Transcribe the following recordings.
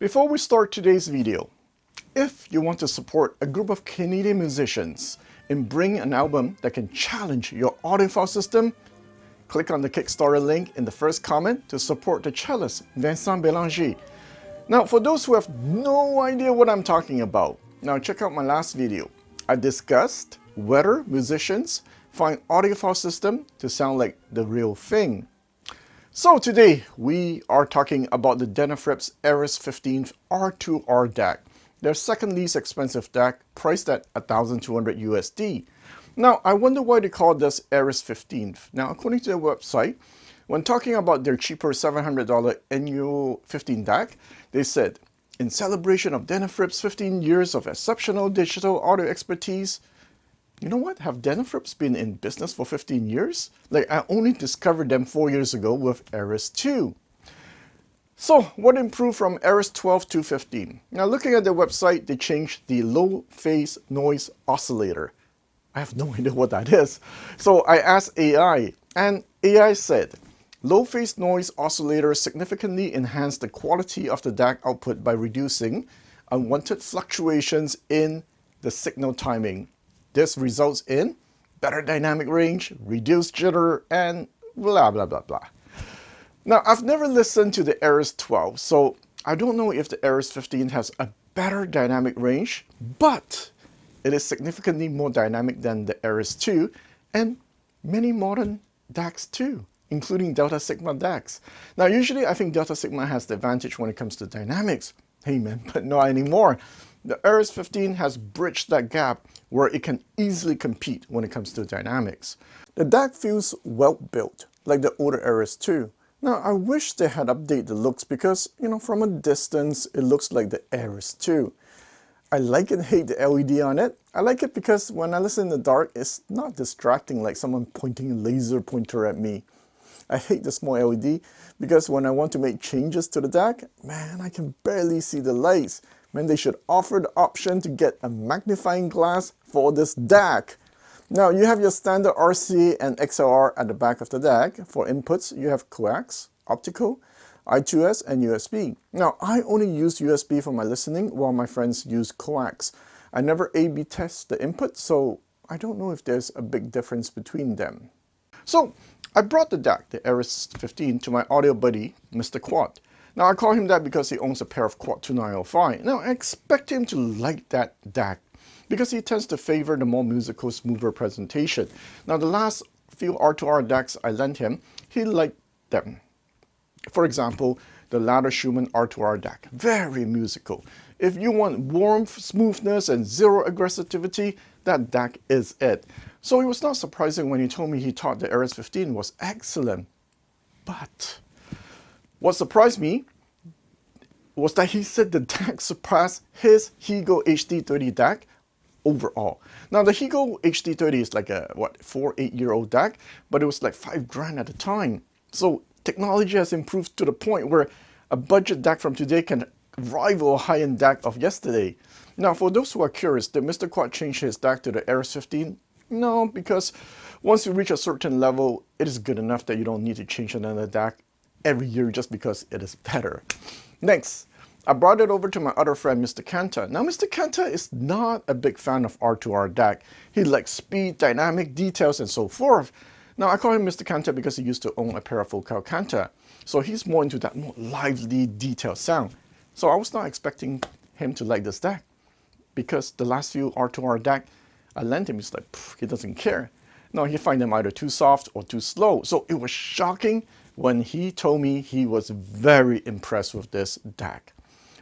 Before we start today's video, if you want to support a group of Canadian musicians in bringing an album that can challenge your audiophile system, click on the Kickstarter link in the first comment to support the cellist Vincent Bélanger. Now, for those who have no idea what I'm talking about, now check out my last video. I discussed whether musicians find audiophile system to sound like the real thing. So today we are talking about the Denafrips Ares 15 R2R DAC, their second least expensive DAC, priced at $1,200 USD. Now, I wonder why they call this Ares 15. Now, according to their website, when talking about their cheaper $700 NU 15 DAC, they said, in celebration of Denafrips' 15 years of exceptional digital audio expertise. You know what? Have Denafrips been in business for 15 years? Like, I only discovered them 4 years ago with Ares 2. So, what improved from Ares 12 to 15? Now, looking at their website, they changed the low phase noise oscillator. I have no idea what that is. So, I asked AI, and AI said, low phase noise oscillators significantly enhance the quality of the DAC output by reducing unwanted fluctuations in the signal timing. This results in better dynamic range, reduced jitter, and blah, blah, blah, blah. Now, I've never listened to the Ares 12, so I don't know if the Ares 15 has a better dynamic range, but it is significantly more dynamic than the Ares 2 and many modern DACs too, including Delta Sigma DACs. Now, usually I think Delta Sigma has the advantage when it comes to dynamics. Hey man, but not anymore. The Ares 15 has bridged that gap where it can easily compete when it comes to dynamics. The DAC feels well built, like the older Ares 2. Now, I wish they had updated the looks because, from a distance, it looks like the Ares 2. I like and hate the LED on it. I like it because when I listen in the dark, it's not distracting like someone pointing a laser pointer at me. I hate the small LED because when I want to make changes to the DAC, man, I can barely see the lights. Man, they should offer the option to get a magnifying glass for this DAC. Now, you have your standard RCA and XLR at the back of the DAC. For inputs, you have coax, optical, I2S, and USB. Now, I only use USB for my listening while my friends use coax. I never A/B test the input, so I don't know if there's a big difference between them. So, I brought the DAC, the Ares 15, to my audio buddy, Mr. Quad. Now, I call him that because he owns a pair of Quad 2905. Now, I expect him to like that DAC because he tends to favor the more musical, smoother presentation. Now, the last few R2R DACs I lent him, he liked them. For example, the latter Schumann R2R DAC, very musical. If you want warmth, smoothness, and zero aggressivity, that DAC is it. So it was not surprising when he told me he thought the Ares 15 was excellent. But what surprised me was that he said the DAC surpassed his Higo HD30 DAC overall. Now, the Higo HD30 is like a, 4-8-year-old DAC, but it was like $5,000 at the time. So technology has improved to the point where a budget DAC from today can rival a high-end DAC of yesterday. Now, for those who are curious, did Mr. Quad change his DAC to the Ares 15? No, because once you reach a certain level, it is good enough that you don't need to change another DAC every year just because it is better. Next, I brought it over to my other friend, Mr. Kanta. Now, Mr. Kanta is not a big fan of R2R DAC. He likes speed, dynamic, details, and so forth. Now, I call him Mr. Kanta because he used to own a pair of Focal Kanta. So he's more into that more lively, detailed sound. So I was not expecting him to like this DAC because the last few R2R DAC I lent him, he's like, he doesn't care. No, he finds them either too soft or too slow. So it was shocking when he told me he was very impressed with this DAC.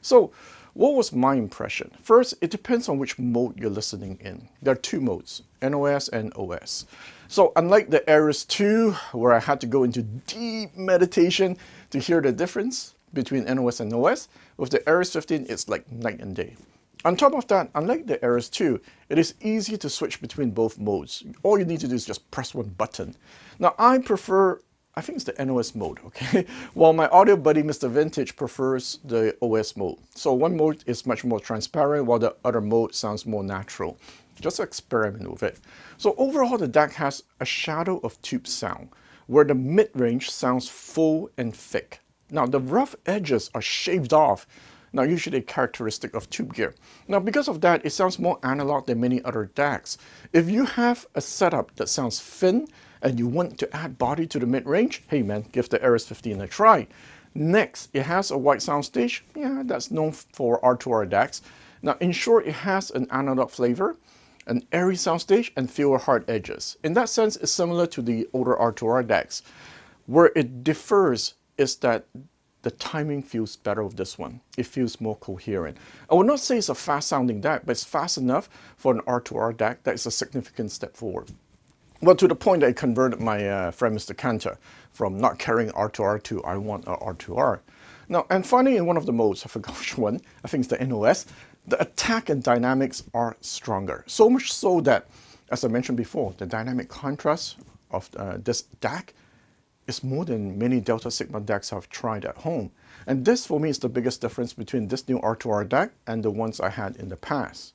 So what was my impression? First, it depends on which mode you're listening in. There are two modes, NOS and OS. So unlike the Ares 2, where I had to go into deep meditation to hear the difference between NOS and OS, with the Ares 15, it's like night and day. On top of that, unlike the Ares 2, it is easy to switch between both modes. All you need to do is just press one button. Now, I prefer, I think it's the NOS mode, okay? While my audio buddy, Mr. Vintage, prefers the OS mode. So one mode is much more transparent, while the other mode sounds more natural. Just experiment with it. So overall, the DAC has a shadow of tube sound, where the mid-range sounds full and thick. Now, the rough edges are shaved off, Now, usually a characteristic of tube gear. Now, because of that, it sounds more analog than many other DACs. If you have a setup that sounds thin and you want to add body to the mid-range, hey man, give the Ares 15 a try. Next, it has a white soundstage. Yeah, that's known for R2R DACs. Now, in short, it has an analog flavor, an airy soundstage, and fewer hard edges. In that sense, it's similar to the older R2R DACs. Where it differs is that the timing feels better with this one. It feels more coherent. I would not say it's a fast-sounding DAC, but it's fast enough for an R2R DAC that is a significant step forward. Well, to the point that it converted my friend Mr. Kanta from not carrying R2R to I want a R2R. Now, and finally, in one of the modes, I forgot which one, I think it's the NOS, the attack and dynamics are stronger. So much so that, as I mentioned before, the dynamic contrast of this DAC is more than many Delta Sigma DACs I've tried at home. And this, for me, is the biggest difference between this new R2R DAC and the ones I had in the past.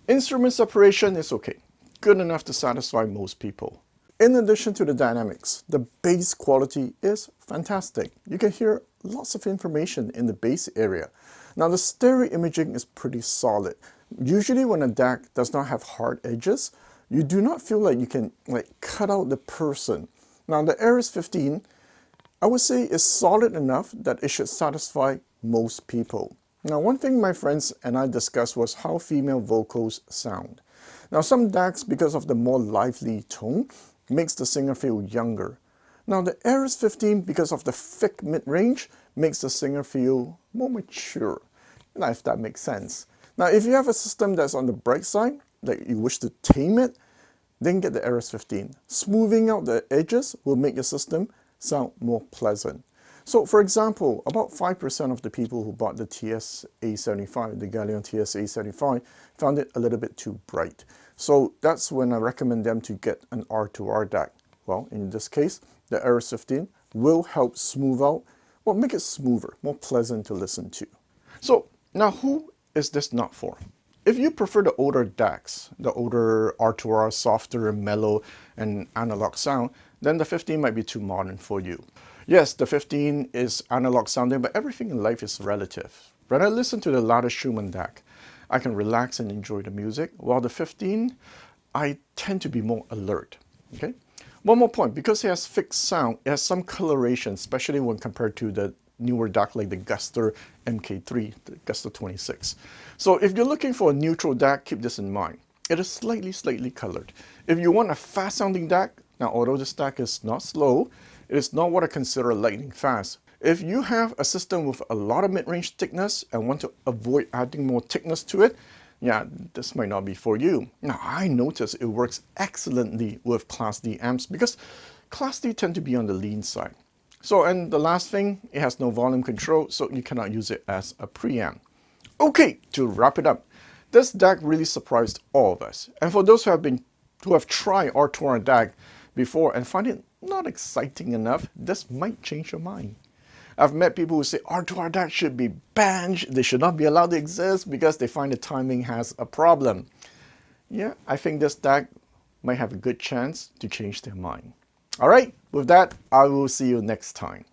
Instrument separation is okay. Good enough to satisfy most people. In addition to the dynamics, the bass quality is fantastic. You can hear lots of information in the bass area. Now, the stereo imaging is pretty solid. Usually when a DAC does not have hard edges, you do not feel like you can cut out the person. Now, the Ares 15, I would say, is solid enough that it should satisfy most people. Now, one thing my friends and I discussed was how female vocals sound. Now, some DACs, because of the more lively tone, makes the singer feel younger. Now, the Ares 15, because of the thick mid-range, makes the singer feel more mature. Now, if that makes sense. Now, if you have a system that's on the bright side, like you wish to tame it, then get the Ares 15. Smoothing out the edges will make your system sound more pleasant. So, for example, about 5% of the people who bought the TS-A75, the Galion TS-A75, found it a little bit too bright. So that's when I recommend them to get an R2R DAC. Well, in this case, the Ares 15 will help smooth out, well, make it smoother, more pleasant to listen to. So now, who is this not for? If you prefer the older DACs, the older R2R, softer, mellow, and analog sound, then the 15 might be too modern for you. Yes, the 15 is analog sounding, but everything in life is relative. When I listen to the louder Schumann DAC, I can relax and enjoy the music, while the 15, I tend to be more alert. Okay. One more point, because it has fixed sound, it has some coloration, especially when compared to the newer DAC like the Guster MK3, the Guster 26. So if you're looking for a neutral DAC, keep this in mind. It is slightly colored. If you want a fast-sounding DAC, now although this DAC is not slow, it is not what I consider lightning fast. If you have a system with a lot of mid-range thickness and want to avoid adding more thickness to it, yeah, this might not be for you. Now, I notice it works excellently with Class D amps because Class D tend to be on the lean side. So, and the last thing, it has no volume control, so you cannot use it as a preamp. Okay, to wrap it up, this DAC really surprised all of us. And for those who have tried R2R DAC before and find it not exciting enough, this might change your mind. I've met people who say R2R DAC should be banned, they should not be allowed to exist because they find the timing has a problem. Yeah, I think this DAC might have a good chance to change their mind. All right, with that, I will see you next time.